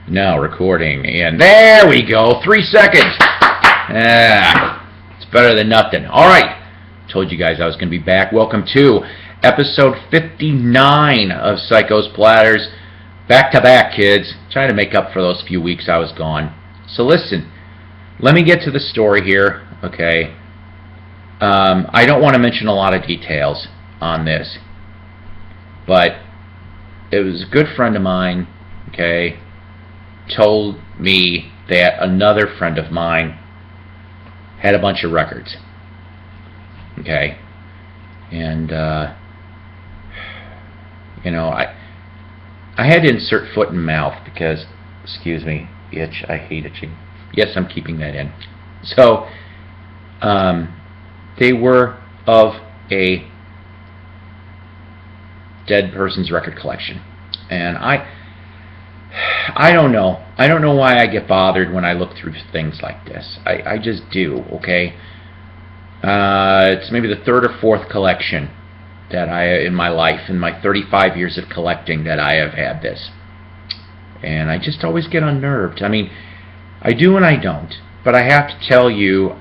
Now recording, and there we go. 3 seconds. It's better than nothing. All right. Told you guys I was going to be back. Welcome to episode 59 of Psycho's Platters. Back to back, kids. Trying to make up for those few weeks I was gone. So listen, let me get to the story here, okay? I don't want to mention a lot of details on this, but it was a good friend of mine, okay, told me that another friend of mine had a bunch of records, okay, and you know, I had to insert foot in mouth because, excuse me, itch, I hate itching. Yes, I'm keeping that in. So they were of a dead person's record collection, and I don't know. I don't know why I get bothered when I look through things like this. I just do, okay? It's maybe the third or fourth collection that in my life, in my 35 years of collecting, that I have had this. And I just always get unnerved. I mean, I do and I don't. But I have to tell you,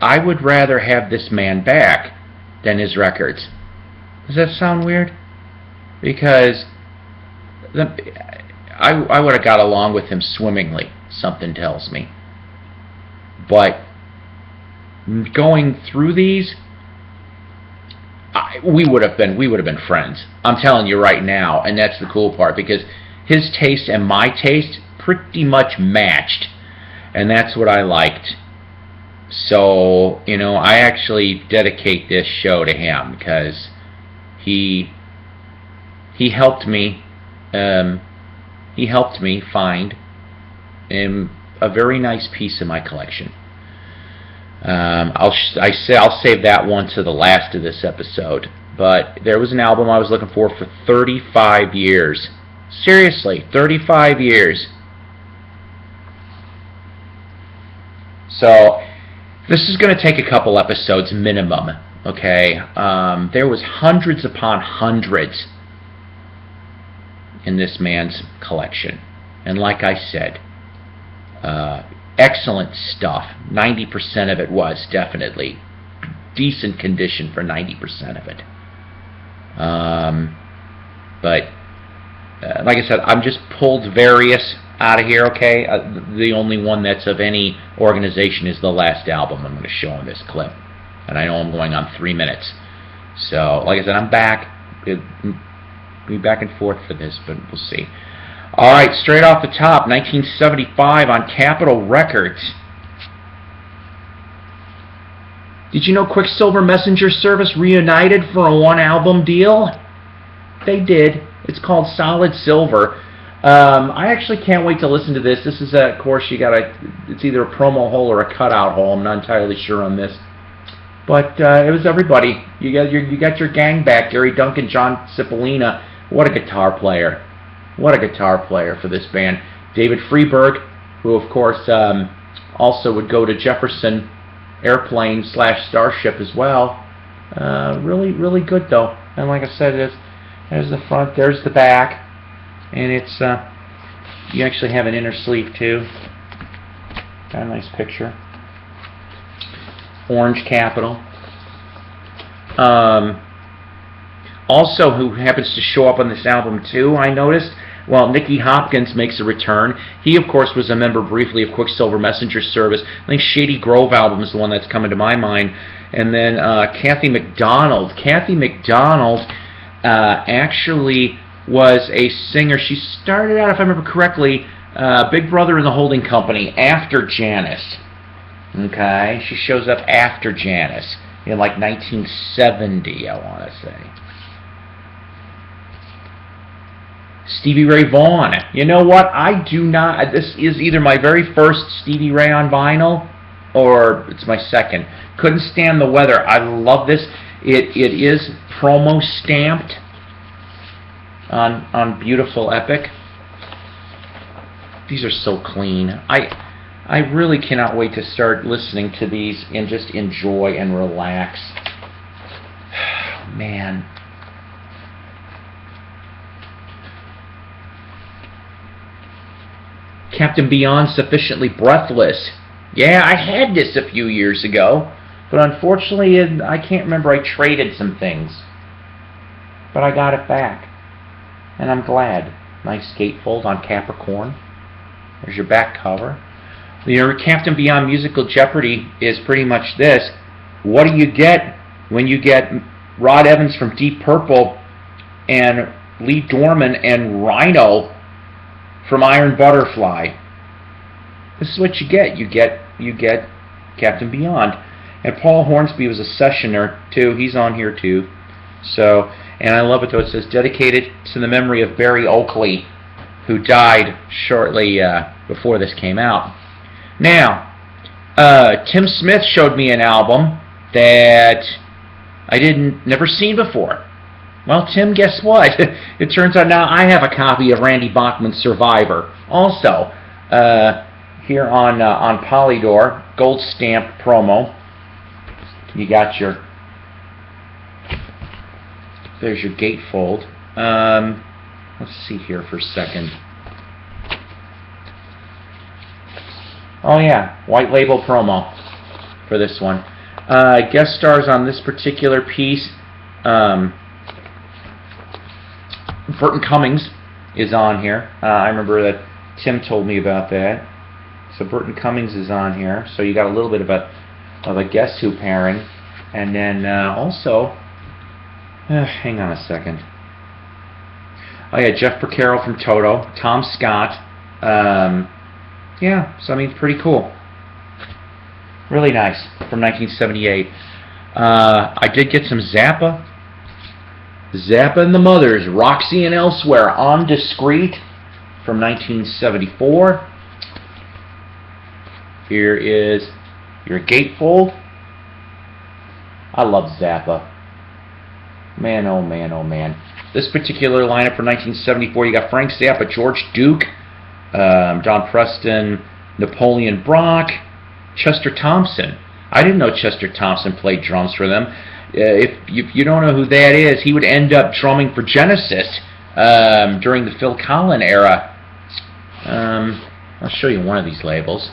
I would rather have this man back than his records. Does that sound weird? Because I would have got along with him swimmingly, something tells me. But going through these, we would have been friends. I'm telling you right now, and that's the cool part, because his taste and my taste pretty much matched, and that's what I liked. So, you know, I actually dedicate this show to him because he helped me. He helped me find a very nice piece in my collection. I'll save that one to the last of this episode. But there was an album I was looking for 35 years. Seriously, 35 years. So this is going to take a couple episodes minimum. Okay, there was hundreds upon hundreds in this man's collection, and like I said, excellent stuff. 90% of it was definitely decent condition for 90% of it. But like I said, I'm just pulled various out of here. Okay, the only one that's of any organization is the last album I'm going to show in this clip, and I know I'm going on 3 minutes. So like I said, I'm back. Be back and forth for this, but we'll see. All right, straight off the top, 1975 on Capitol Records. Did you know Quicksilver Messenger Service reunited for a one-album deal? They did. It's called Solid Silver. I actually can't wait to listen to this. This is, of course, it's either a promo hole or a cutout hole. I'm not entirely sure on this. But it was everybody. You got your gang back. Gary Duncan, John Cipollina. What a guitar player. What a guitar player for this band. David Freeberg, who, of course, also would go to Jefferson Airplane / Starship as well. Really, really good, though. And like I said, there's the front, there's the back. And it's, you actually have an inner sleeve, too. Got a nice picture. Orange Capitol. Also, who happens to show up on this album too, I noticed, well, Nicky Hopkins makes a return. He, of course, was a member briefly of Quicksilver Messenger Service. I think Shady Grove album is the one that's coming to my mind. And then Kathy McDonald. Kathy McDonald actually was a singer. She started out, if I remember correctly, Big Brother and the Holding Company after Janis. Okay, she shows up after Janis in like 1970, I want to say. Stevie Ray Vaughan. You know what? I do not. This is either my very first Stevie Ray on vinyl, or it's my second. Couldn't Stand the Weather. I love this. It is promo stamped on beautiful Epic. These are so clean. I really cannot wait to start listening to these and just enjoy and relax. Man. Captain Beyond, Sufficiently Breathless. Yeah, I had this a few years ago, but unfortunately I can't remember. I traded some things, but I got it back, and I'm glad. Nice gatefold on Capricorn. There's your back cover. Your Captain Beyond Musical Jeopardy is pretty much this. What do you get when you get Rod Evans from Deep Purple and Lee Dorman and Rhino from Iron Butterfly? This is what you get. You get Captain Beyond. And Paul Hornsby was a sessioner too. He's on here too. So, and I love it though. It says dedicated to the memory of Barry Oakley, who died shortly before this came out. Now, Tim Smith showed me an album that I never seen before. Well, Tim, guess what? It turns out now I have a copy of Randy Bachman's Survivor. Also, here on Polydor, gold stamp promo. You got your, there's your gatefold. Let's see here for a second. Oh yeah, white label promo for this one. Guest stars on this particular piece. Burton Cummings is on here. I remember that Tim told me about that. So Burton Cummings is on here. So you got a little bit of a Guess Who pairing, and then also, hang on a second. Oh yeah, Jeff Porcaro from Toto, Tom Scott. Yeah, so I mean, pretty cool. Really nice from 1978. I did get some Zappa. Zappa and the Mothers, Roxy and Elsewhere, On Discreet from 1974. Here is your gatefold. I love Zappa. Man, oh man, oh man. This particular lineup for 1974, you got Frank Zappa, George Duke, Don Preston, Napoleon Brock, Chester Thompson. I didn't know Chester Thompson played drums for them. If you don't know who that is, he would end up drumming for Genesis during the Phil Collins era. I'll show you one of these labels.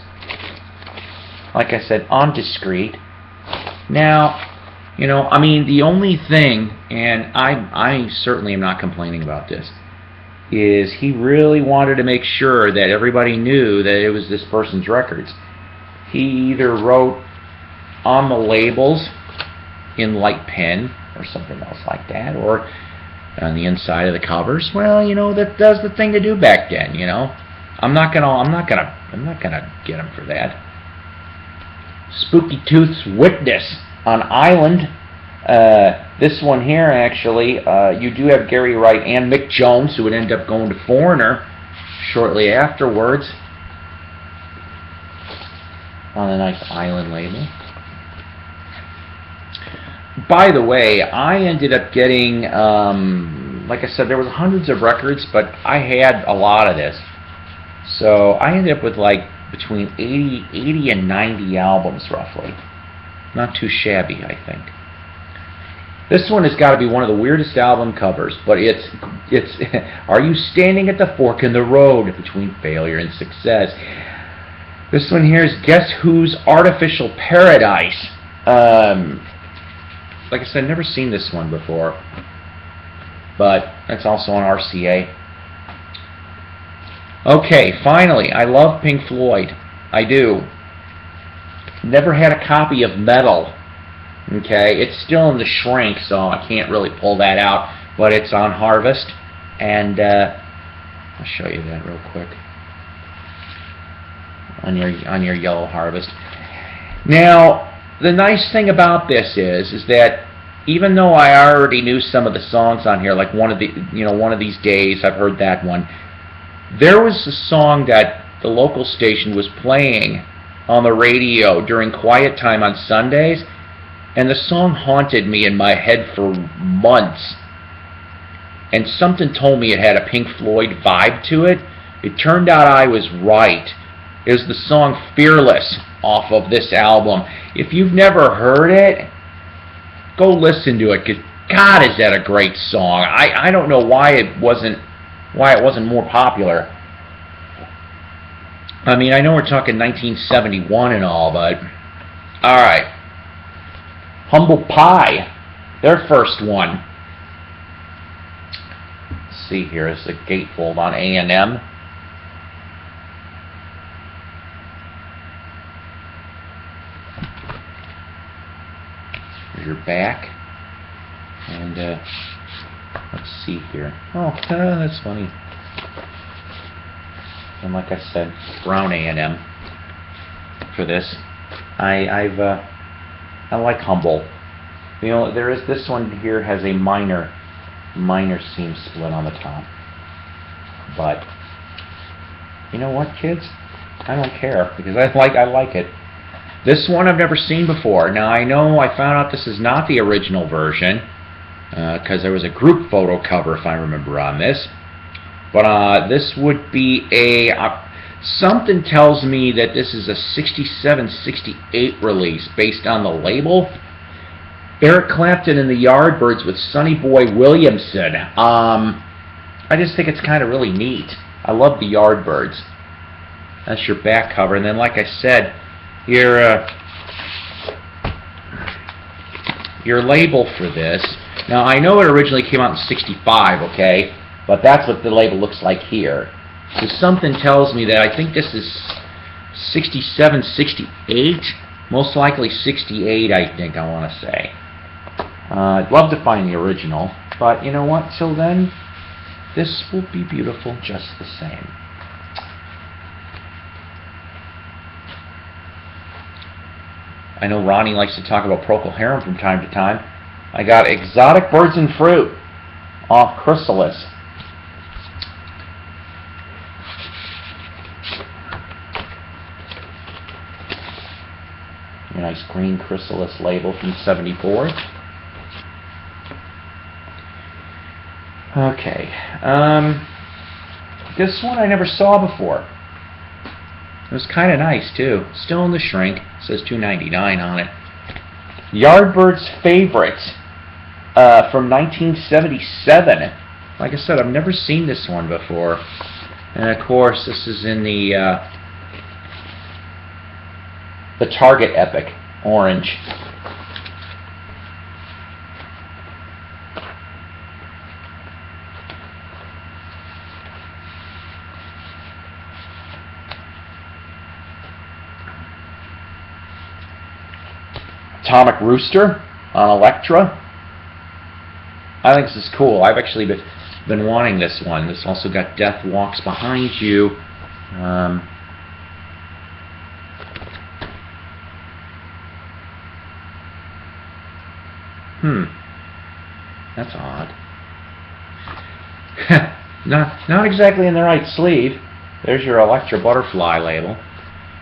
Like I said, On Discreet. Now, you know, I mean, the only thing, and I certainly am not complaining about this, is he really wanted to make sure that everybody knew that it was this person's records. He either wrote on the labels in light pen or something else like that, or on the inside of the covers. Well, you know, that was the thing to do back then, you know. I'm not gonna get him for that. Spooky Tooth's Witness on Island. This one here, actually, you do have Gary Wright and Mick Jones, who would end up going to Foreigner shortly afterwards on a nice Island label. By the way, I ended up getting, like I said, there was hundreds of records, but I had a lot of this. So I ended up with like between 80 and 90 albums, roughly. Not too shabby, I think. This one has got to be one of the weirdest album covers, but it's Are You Standing at the Fork in the Road Between Failure and Success? This one here is Guess Who's Artificial Paradise. Like I said, I've never seen this one before, but it's also on RCA. Okay, finally, I love Pink Floyd. I do. Never had a copy of Metal. Okay, it's still in the shrink, so I can't really pull that out, but it's on Harvest, and I'll show you that real quick on your yellow Harvest. Now, the nice thing about this is that even though I already knew some of the songs on here, like one of these days, I've heard that one. There was a song that the local station was playing on the radio during quiet time on Sundays, and the song haunted me in my head for months. And something told me it had a Pink Floyd vibe to it. It turned out I was right. It was the song Fearless off of this album. If you've never heard it, go listen to it, because God, is that a great song. I don't know why it wasn't more popular. I mean, I know we're talking 1971 and all, but alright. Humble Pie, their first one. Let's see here, is the gatefold on A&M. Here's your back. And let's see here. Oh, that's funny. And like I said, brown A&M for this. I like Humble. You know, there is this one here has a minor seam split on the top. But you know what, kids? I don't care because I like it. This one I've never seen before. Now I know I found out this is not the original version because there was a group photo cover, if I remember, on this. But this would be a something tells me that this is a 67-68 release based on the label. Eric Clapton and the Yardbirds with Sonny Boy Williamson. I just think it's kind of really neat. I love the Yardbirds. That's your back cover, and then like I said, your label for this. Now I know it originally came out in '65, okay, but that's what the label looks like here. So something tells me that I think this is 67, 68, most likely 68, I think I want to say. I'd love to find the original, but you know what, till then, this will be beautiful just the same. I know Ronnie likes to talk about Procol Harum from time to time. I got Exotic Birds and Fruit off Chrysalis. A nice green Chrysalis label from '74. Okay, this one I never saw before. It was kind of nice too. Still in the shrink. It says $2.99 on it. Yardbird's Favorite from 1977. Like I said, I've never seen this one before. And of course, this is in the Target Epic orange. Atomic Rooster on Elektra. I think this is cool. I've actually been wanting this one. This also got Death Walks Behind You. That's odd. not exactly in the right sleeve. There's your Elektra Butterfly label.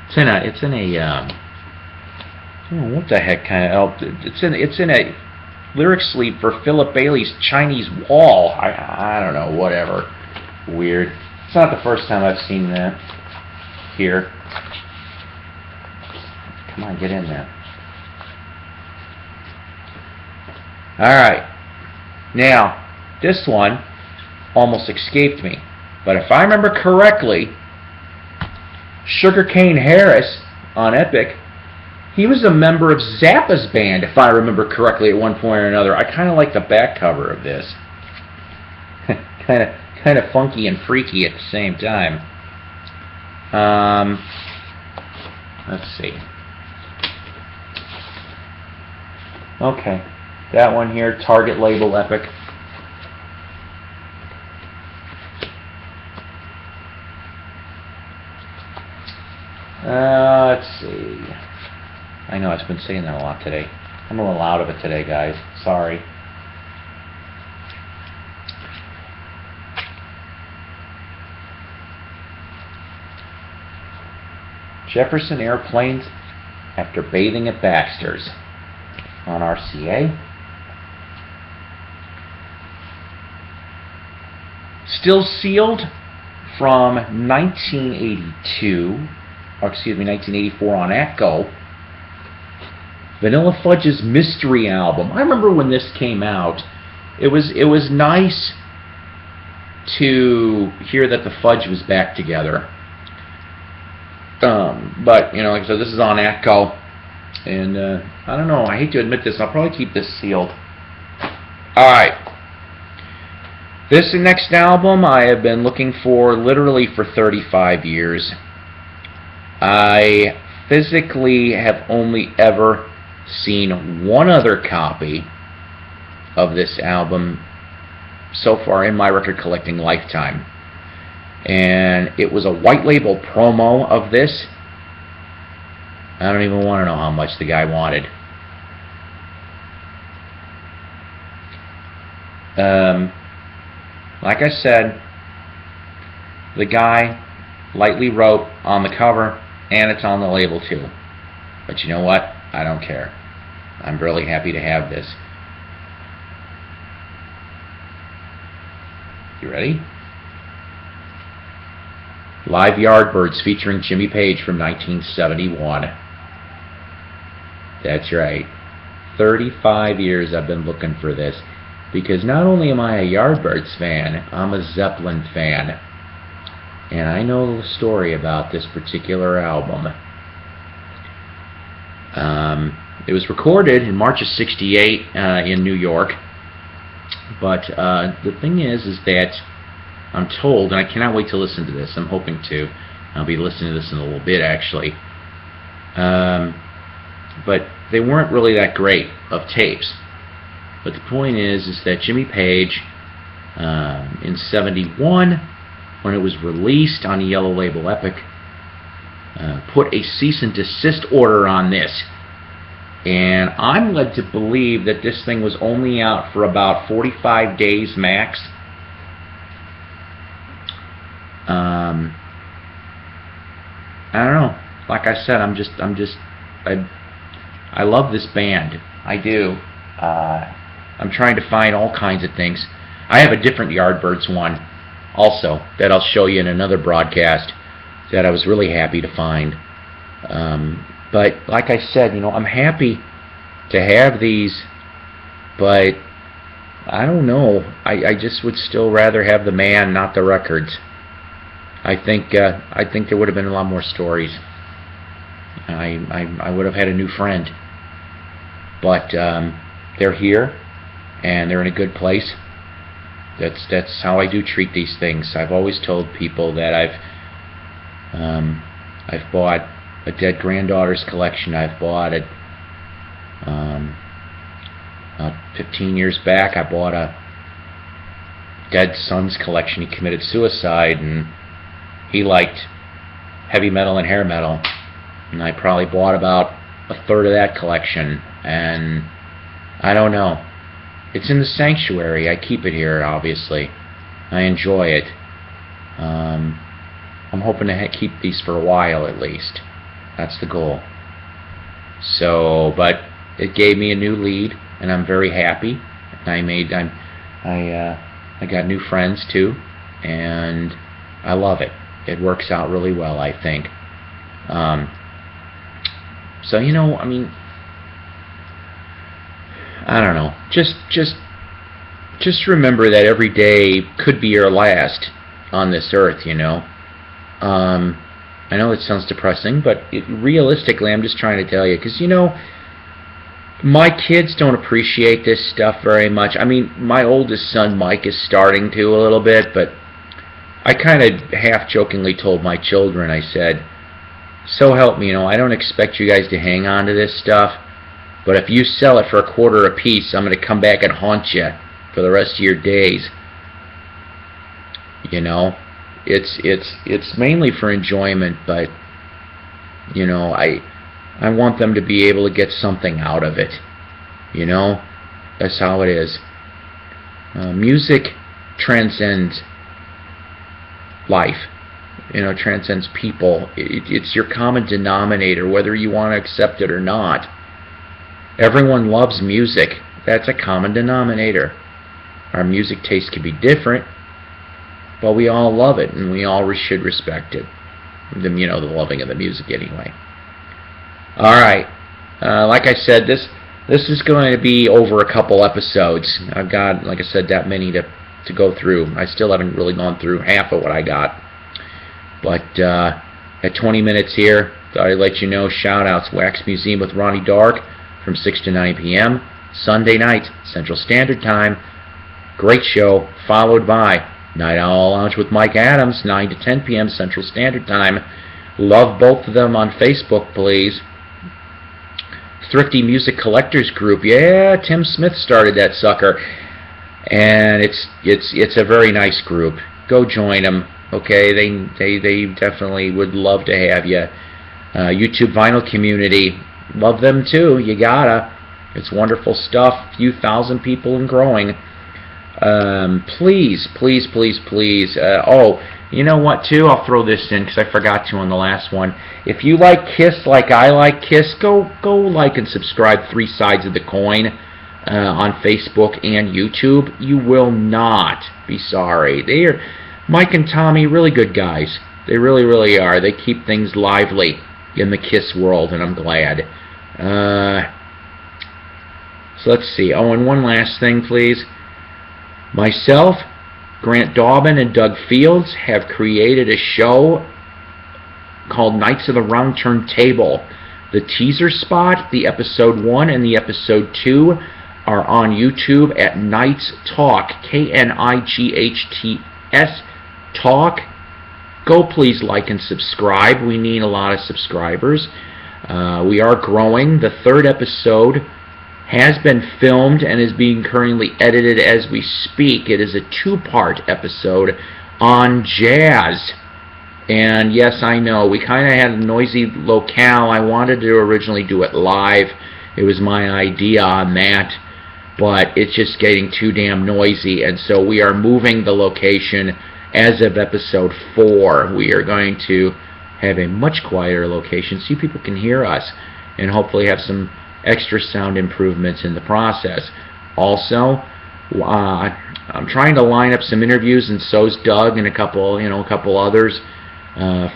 It's in a what the heck kind of? It's in a lyric sleeve for Philip Bailey's Chinese Wall. I don't know, whatever. Weird. It's not the first time I've seen that here. Come on, get in there. Alright. Now, this one almost escaped me. But if I remember correctly, Sugarcane Harris on Epic, he was a member of Zappa's band, if I remember correctly, at one point or another. I kind of like the back cover of this. kind of funky and freaky at the same time. Let's see. Okay, that one here, Target label Epic. Let's see. I know I've been saying that a lot today. I'm a little out of it today, guys. Sorry. Jefferson Airplanes After Bathing at Baxter's on RCA. Still sealed from 1984 on Atco. Vanilla Fudge's Mystery Album. I remember when this came out. It was nice to hear that the Fudge was back together. But, like I said, this is on Atco. And I don't know, I hate to admit this, I'll probably keep this sealed. Alright. This next album I have been looking for literally for 35 years. I physically have only ever seen one other copy of this album so far in my record collecting lifetime. And it was a white label promo of this. I don't even want to know how much the guy wanted. Like I said, the guy lightly wrote on the cover, and it's on the label too. But you know what? I don't care. I'm really happy to have this. You ready? Live Yardbirds featuring Jimmy Page from 1971. That's right. 35 years I've been looking for this. Because not only am I a Yardbirds fan, I'm a Zeppelin fan. And I know the story about this particular album. It was recorded in March of '68 in New York. But the thing is that I'm told, and I cannot wait to listen to this. I'm hoping to. I'll be listening to this in a little bit, actually. But they weren't really that great of tapes. But the point is that Jimmy Page, in '71, when it was released on the Yellow Label Epic, put a cease and desist order on this. And I'm led to believe that this thing was only out for about 45 days max. I don't know. Like I said, I love this band. I do. I'm trying to find all kinds of things. I have a different Yardbirds one also that I'll show you in another broadcast that I was really happy to find. But like I said, I'm happy to have these, but I don't know. I just would still rather have the man, not the records. I think there would have been a lot more stories. I would have had a new friend. But they're here, and they're in a good place. That's how I do treat these things. I've always told people that I've bought a dead granddaughter's collection. I've bought it 15 years back. I bought a dead son's collection. He committed suicide, and he liked heavy metal and hair metal, and I probably bought about a third of that collection. And I don't know. It's in the sanctuary. I keep it here, obviously. I enjoy it. I'm hoping to keep these for a while at least. That's the goal. So, but it gave me a new lead, and I'm very happy. I got new friends too, and I love it. It works out really well, I think. So I don't know. Just remember that every day could be your last on this earth, I know it sounds depressing, but realistically, I'm just trying to tell you, because, my kids don't appreciate this stuff very much. I mean, my oldest son, Mike, is starting to a little bit, but I kind of half-jokingly told my children, I said, so help me, I don't expect you guys to hang on to this stuff, but if you sell it for a quarter apiece, I'm going to come back and haunt you for the rest of your days. It's mainly for enjoyment, but I want them to be able to get something out of it. That's how it is. Music transcends life. Transcends people. It's your common denominator, whether you want to accept it or not. Everyone loves music. That's a common denominator. Our music taste can be different, but we all love it, and we all should respect it. The loving of the music anyway. Alright, like I said, this is going to be over a couple episodes. I've got, like I said, that many to go through. I still haven't really gone through half of what I got. But At 20 minutes here, thought I'd let you know, shout-outs, Wax Museum with Ronnie Dark from 6 to 9 p.m. Sunday night, Central Standard Time. Great show, followed by Night Owl Lounge with Mike Adams, 9 to 10 p.m. Central Standard Time. Love both of them on Facebook, please. Thrifty Music Collectors Group. Yeah, Tim Smith started that sucker. And it's a very nice group. Go join them. Okay, they definitely would love to have you. YouTube Vinyl Community. Love them too. You gotta. It's wonderful stuff. Few thousand people and growing. Please, please, please, please. Oh, you know what, too? I'll throw this in because I forgot to on the last one. If you like KISS like I like KISS, go like and subscribe 3 Sides of the Coin on Facebook and YouTube. You will not be sorry. Mike and Tommy, really good guys. They really, really are. They keep things lively in the KISS world, and I'm glad. So let's see. Oh, and one last thing, please. Myself, Grant Daubin, and Doug Fields have created a show called Knights of the Round Turntable. The teaser spot, the episode 1 and the episode 2 are on YouTube at Knights Talk, K-N-I-G-H-T-S Talk. Go please like and subscribe. We need a lot of subscribers. We are growing. The 3rd episode has been filmed and is being currently edited as we speak. It is a 2-part episode on jazz. And yes, I know, we kind of had a noisy locale. I wanted to originally do it live. It was my idea on that. But it's just getting too damn noisy. And so we are moving the location as of episode 4. We are going to have a much quieter location so people can hear us and hopefully have some extra sound improvements in the process. Also, I'm trying to line up some interviews, and so's Doug and a couple others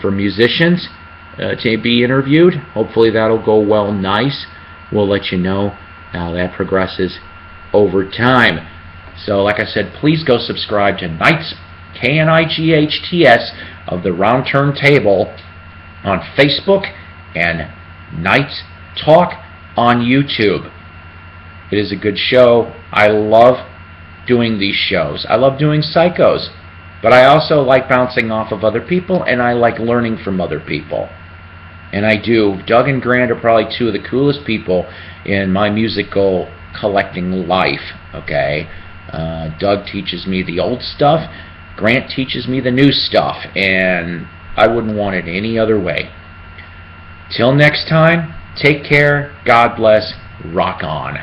for musicians to be interviewed. Hopefully that'll go well, nice. We'll let you know how that progresses over time. So, like I said, please go subscribe to Knights, K-N-I-G-H-T-S, of the Round Turntable on Facebook and Knights Talk on YouTube. It is a good show. I love doing these shows. I love doing psychos, but I also like bouncing off of other people, and I like learning from other people. And I do. Doug and Grant are probably 2 of the coolest people in my musical collecting life. Okay, Doug teaches me the old stuff. Grant teaches me the new stuff, and I wouldn't want it any other way. Till next time, take care, God bless, rock on.